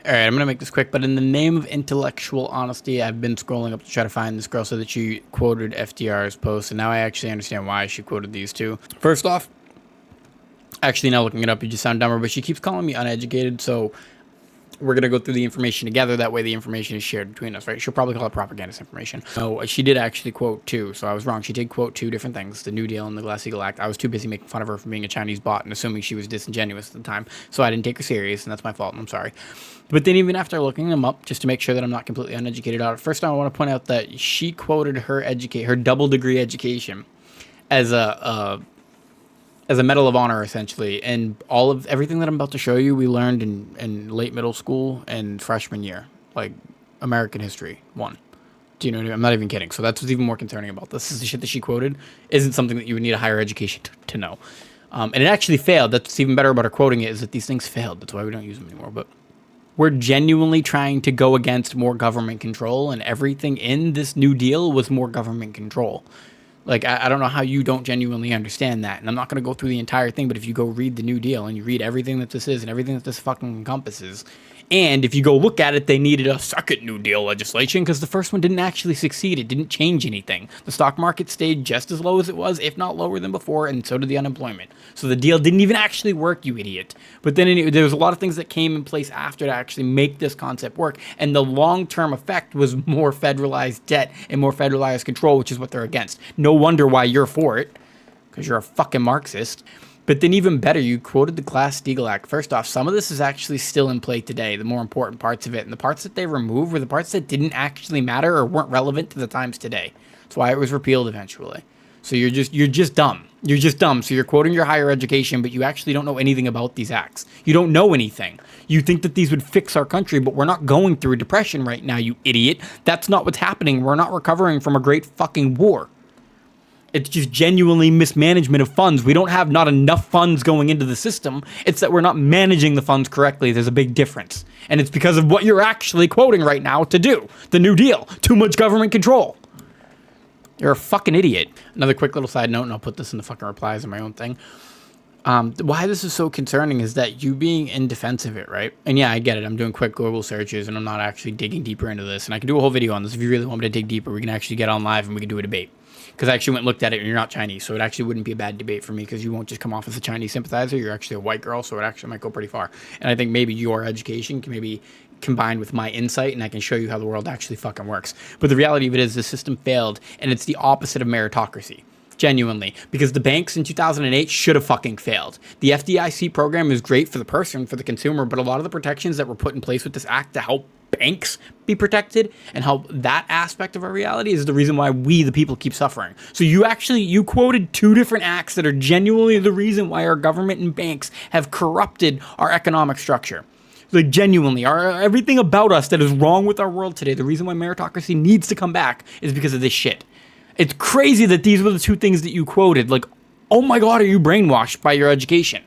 All right, I'm going to make this quick, but in the name of intellectual honesty, I've been scrolling up to try to find this girl so that she quoted FDR's post, and now I actually understand why she quoted these two. First off, actually, now looking it up, you just sound dumber, but she keeps calling me uneducated, so we're going to go through the information together. That way the information is shared between us, right? She'll probably call it propagandist information. No, she did actually quote two, so I was wrong. She did quote two different things, the New Deal and the Glass-Steagall Act. I was too busy making fun of her for being a Chinese bot and assuming she was disingenuous at the time, so I didn't take her serious, and that's my fault, and I'm sorry. But then even after looking them up, just to make sure that I'm not completely uneducated on it, first I want to point out that she quoted her double degree education as a medal of honor, essentially. And everything that I'm about to show you, we learned in late middle school and freshman year, like American History 1. Do you know what I mean? I'm not even kidding. So that's what's even more concerning about this. Is the shit that she quoted isn't something that you would need a higher education to know. And it actually failed. That's what's even better about her quoting it, is that these things failed. That's why we don't use them anymore. But we're genuinely trying to go against more government control, and everything in this New Deal was more government control. Like, I don't know how you don't genuinely understand that. And I'm not going to go through the entire thing, but if you go read the New Deal and you read everything that this is and everything that this fucking encompasses, and if you go look at it, they needed a second New Deal legislation because the first one didn't actually succeed. It didn't change anything. The stock market stayed just as low as it was, if not lower than before, and so did the unemployment. So the deal didn't even actually work, you idiot. But then there was a lot of things that came in place after to actually make this concept work, and the long-term effect was more federalized debt and more federalized control, which is what they're against. No wonder why you're for it, because you're a fucking Marxist. But then even better, you quoted the Glass-Steagall Act. First off, some of this is actually still in play today, the more important parts of it. And the parts that they removed were the parts that didn't actually matter or weren't relevant to the times today. That's why it was repealed eventually. So you're just dumb. You're just dumb. So you're quoting your higher education, but you actually don't know anything about these acts. You don't know anything. You think that these would fix our country, but we're not going through a depression right now, you idiot. That's not what's happening. We're not recovering from a great fucking war. It's just genuinely mismanagement of funds. We don't have not enough funds going into the system. It's that we're not managing the funds correctly. There's a big difference. And it's because of what you're actually quoting right now to do. The New Deal. Too much government control. You're a fucking idiot. Another quick little side note, and I'll put this in the fucking replies in my own thing. Why this is so concerning is that you being in defense of it, right? And yeah, I get it. I'm doing quick Google searches, and I'm not actually digging deeper into this. And I can do a whole video on this. If you really want me to dig deeper, we can actually get on live and we can do a debate. Because I actually went and looked at it, and you're not Chinese, so it actually wouldn't be a bad debate for me, because you won't just come off as a Chinese sympathizer. You're actually a white girl, so it actually might go pretty far. And I think maybe your education can maybe combine with my insight, and I can show you how the world actually fucking works. But the reality of it is the system failed, and it's the opposite of meritocracy. Genuinely, because the banks in 2008 should have fucking failed. The FDIC program is great for the person, for the consumer, but a lot of the protections that were put in place with this act to help banks be protected and help that aspect of our reality is the reason why we, the people, keep suffering. So you quoted two different acts that are genuinely the reason why our government and banks have corrupted our economic structure. Like, genuinely, everything about us that is wrong with our world today, the reason why meritocracy needs to come back is because of this shit. It's crazy that these were the two things that you quoted. Like, oh my God, are you brainwashed by your education?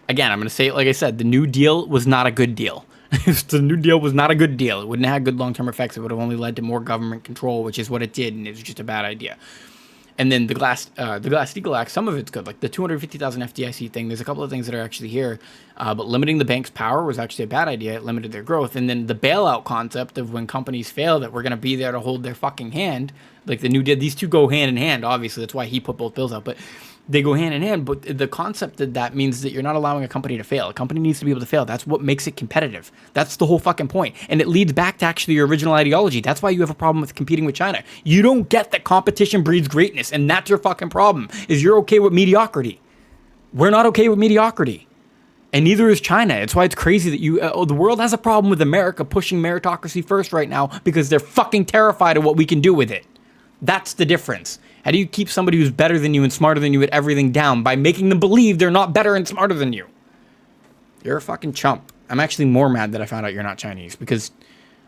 Again, I'm going to say it like I said. The New Deal was not a good deal. The New Deal was not a good deal. It wouldn't have had good long-term effects. It would have only led to more government control, which is what it did, and it was just a bad idea. And then the Glass-Steagall Act, some of it's good. Like the 250,000 FDIC thing, there's a couple of things that are actually here. But limiting the bank's power was actually a bad idea. It limited their growth. And then the bailout concept of when companies fail, that we're going to be there to hold their fucking hand. Like the New Deal, these two go hand in hand, obviously. That's why he put both bills out. But they go hand in hand. But the concept of that means that you're not allowing a company to fail. A company needs to be able to fail. That's what makes it competitive. That's the whole fucking point. And it leads back to actually your original ideology. That's why you have a problem with competing with China. You don't get that competition breeds greatness. And that's your fucking problem, is you're okay with mediocrity. We're not okay with mediocrity. And neither is China. It's why it's crazy that the world has a problem with America pushing meritocracy first right now, because they're fucking terrified of what we can do with it. That's the difference. How do you keep somebody who's better than you and smarter than you at everything down? By making them believe they're not better and smarter than you. You're a fucking chump. I'm actually more mad that I found out you're not Chinese, because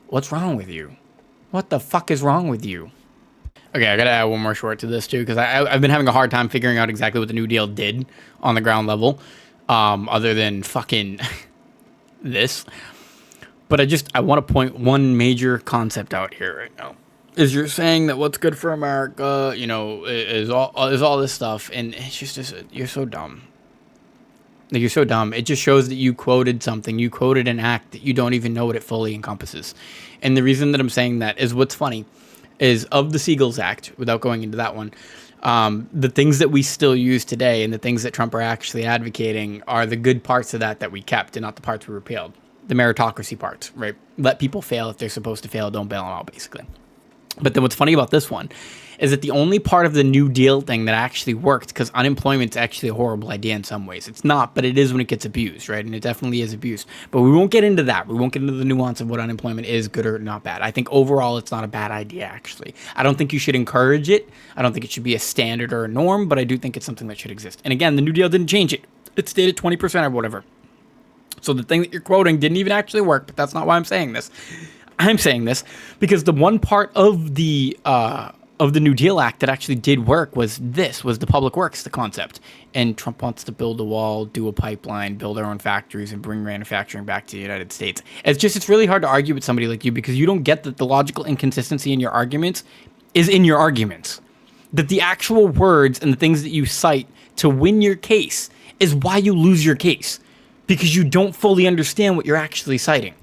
what's wrong with you? What the fuck is wrong with you? Okay, I gotta add one more short to this too, because I've been having a hard time figuring out exactly what the New Deal did on the ground level, other than fucking this. But I want to point one major concept out here right now. Is you're saying that what's good for America, is all this stuff, and it's just you're so dumb. Like, you're so dumb. It just shows that you quoted something. You quoted an act that you don't even know what it fully encompasses. And the reason that I'm saying that is, what's funny is, of the Steagall Act, without going into that one, the things that we still use today and the things that Trump are actually advocating are the good parts of that we kept, and not the parts we repealed. The meritocracy parts, right? Let people fail if they're supposed to fail. Don't bail them out, basically. But then what's funny about this one is that the only part of the New Deal thing that actually worked, because unemployment's actually a horrible idea in some ways. It's not, but it is when it gets abused, right? And it definitely is abused. But we won't get into that. We won't get into the nuance of what unemployment is, good or not bad. I think overall it's not a bad idea, actually. I don't think you should encourage it. I don't think it should be a standard or a norm, but I do think it's something that should exist. And again, the New Deal didn't change it. It stayed at 20% or whatever. So the thing that you're quoting didn't even actually work, but that's not why I'm saying this. I'm saying this because the one part of the New Deal Act that actually did work was the public works, the concept. And Trump wants to build a wall, do a pipeline, build our own factories, and bring manufacturing back to the United States. It's really hard to argue with somebody like you, because you don't get that the logical inconsistency in your arguments is in your arguments. That the actual words and the things that you cite to win your case is why you lose your case. Because you don't fully understand what you're actually citing.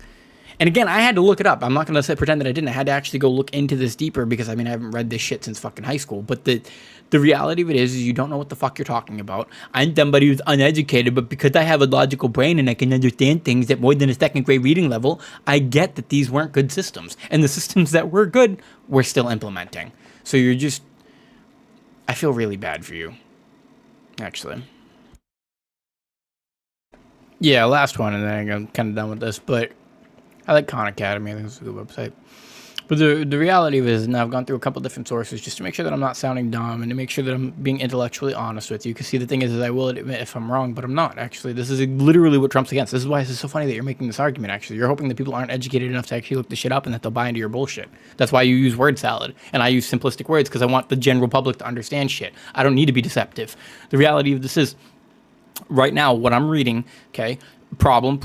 And again, I had to look it up. I'm not going to pretend that I didn't. I had to actually go look into this deeper, because, I mean, I haven't read this shit since fucking high school. But the reality of it is you don't know what the fuck you're talking about. I'm somebody who's uneducated, but because I have a logical brain and I can understand things at more than a second grade reading level, I get that these weren't good systems. And the systems that were good, we're still implementing. So you're just... I feel really bad for you, actually. Yeah, last one, and then I'm kind of done with this, but I like Khan Academy. I think it's a good website. But the reality of it is, now I've gone through a couple different sources just to make sure that I'm not sounding dumb and to make sure that I'm being intellectually honest with you. Because, see, the thing is I will admit if I'm wrong, but I'm not, actually. This is literally what Trump's against. This is why it's so funny that you're making this argument, actually. You're hoping that people aren't educated enough to actually look this shit up and that they'll buy into your bullshit. That's why you use word salad. And I use simplistic words because I want the general public to understand shit. I don't need to be deceptive. The reality of this is, right now, what I'm reading, okay, problem.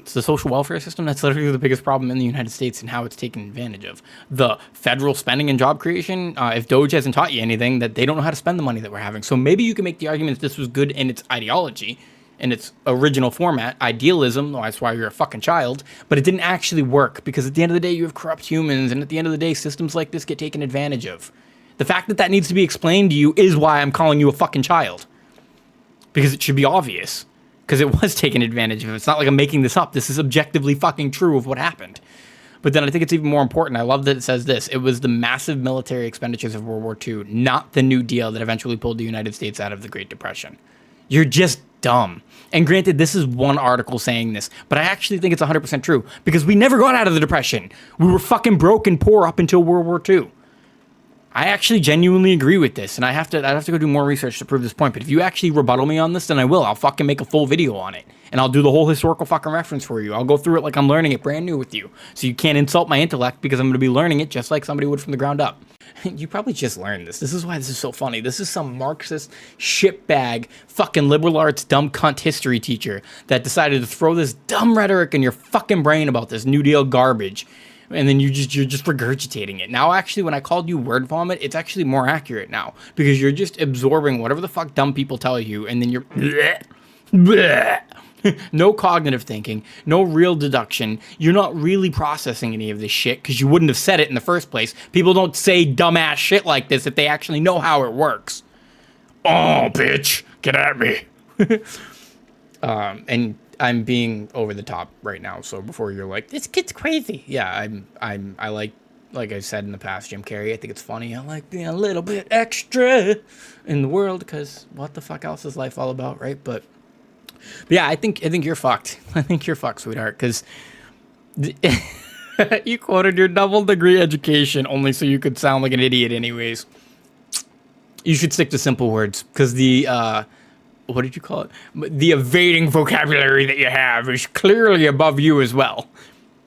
It's the social welfare system. That's literally the biggest problem in the United States and how it's taken advantage of. The federal spending and job creation, if Doge hasn't taught you anything, that they don't know how to spend the money that we're having. So maybe you can make the argument that this was good in its ideology, in its original format, idealism, that's why you're a fucking child, but it didn't actually work, because at the end of the day, you have corrupt humans, and at the end of the day, systems like this get taken advantage of. The fact that that needs to be explained to you is why I'm calling you a fucking child. Because it should be obvious. Because it was taken advantage of. It's not like I'm making this up. This is objectively fucking true of what happened. But then I think it's even more important. I love that it says this. It was the massive military expenditures of World War II, not the New Deal, that eventually pulled the United States out of the Great Depression. You're just dumb. And granted, this is one article saying this, but I actually think it's 100% true. Because we never got out of the Depression. We were fucking broke and poor up until World War II. I actually genuinely agree with this, and I'd have to go do more research to prove this point, but if you actually rebuttal me on this, then I will. I'll fucking make a full video on it, and I'll do the whole historical fucking reference for you. I'll go through it like I'm learning it brand new with you, so you can't insult my intellect, because I'm going to be learning it just like somebody would from the ground up. You probably just learned this. This is why this is so funny. This is some Marxist shitbag fucking liberal arts dumb cunt history teacher that decided to throw this dumb rhetoric in your fucking brain about this New Deal garbage. And then you're just regurgitating it. Now, actually, when I called you word vomit, it's actually more accurate now. Because you're just absorbing whatever the fuck dumb people tell you, and then you're... bleh, bleh. No cognitive thinking, no real deduction. You're not really processing any of this shit, because you wouldn't have said it in the first place. People don't say dumbass shit like this if they actually know how it works. Oh, bitch, get at me. And I'm being over the top right now, so before you're like, this kid's crazy. Yeah, I like I said in the past, Jim Carrey. I think it's funny. I like being a little bit extra in the world, because what the fuck else is life all about, right? But yeah, I think you're fucked. I think you're fucked, sweetheart, because you quoted your double degree education only so you could sound like an idiot anyways. You should stick to simple words, because what did you call it? The evading vocabulary that you have is clearly above you as well.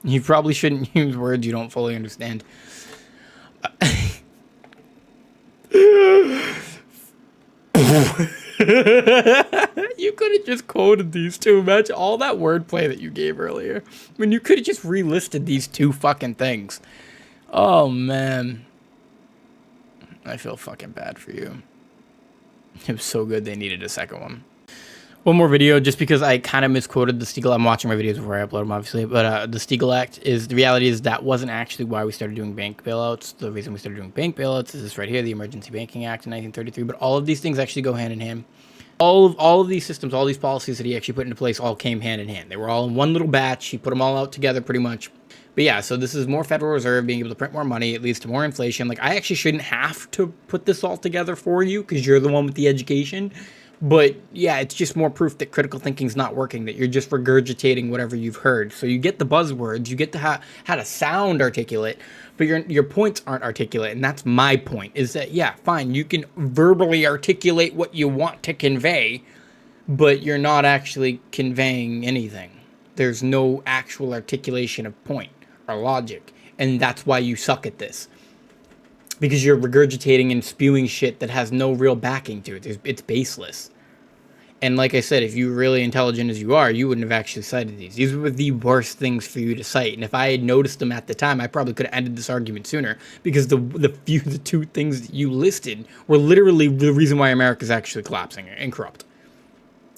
You probably shouldn't use words you don't fully understand. You could have just quoted these two. Imagine all that wordplay that you gave earlier. I mean, you could have just relisted these two fucking things. Oh, man. I feel fucking bad for you. It was so good they needed a second one. One more video, just because I kind of misquoted the Steagall. I'm watching my videos before I upload them, obviously. But the Steagall Act the reality is that wasn't actually why we started doing bank bailouts. The reason we started doing bank bailouts is this right here, the Emergency Banking Act in 1933. But all of these things actually go hand in hand. All of these systems, all these policies that he actually put into place all came hand in hand. They were all in one little batch. He put them all out together pretty much. But yeah, so this is more Federal Reserve being able to print more money. It leads to more inflation. Like, I actually shouldn't have to put this all together for you because you're the one with the education. But yeah, it's just more proof that critical thinking's not working, that you're just regurgitating whatever you've heard. So you get the buzzwords, you get to how to sound articulate, but your points aren't articulate. And that's my point, is that, yeah, fine, you can verbally articulate what you want to convey, but you're not actually conveying anything. There's no actual articulation of point or logic. And that's why you suck at this. Because you're regurgitating and spewing shit that has no real backing to it. It's baseless. And like I said, if you're really intelligent as you are, you wouldn't have actually cited these. These were the worst things for you to cite. And if I had noticed them at the time, I probably could have ended this argument sooner. Because the two things that you listed were literally the reason why America is actually collapsing and corrupt.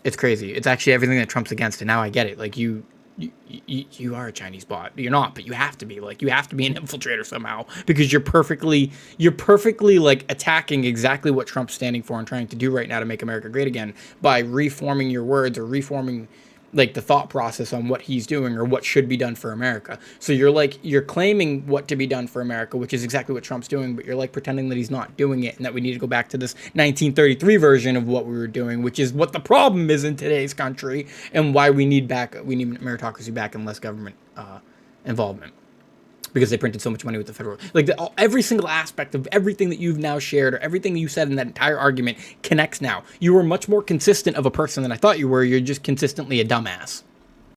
It's crazy. It's actually everything that Trump's against. And now I get it. Like, you are a Chinese bot. You're not, but you have to be. Like, you have to be an infiltrator somehow, because you're perfectly like attacking exactly what Trump's standing for and trying to do right now to make America great again by reforming your words or reforming like the thought process on what he's doing or what should be done for America. So you're claiming what to be done for America, which is exactly what Trump's doing, but you're like pretending that he's not doing it and that we need to go back to this 1933 version of what we were doing, which is what the problem is in today's country and why we need meritocracy back and less government involvement. Because they printed so much money with the federal, like every single aspect of everything that you've now shared or everything that you said in that entire argument connects now. You are much more consistent of a person than I thought you were. You're just consistently a dumbass.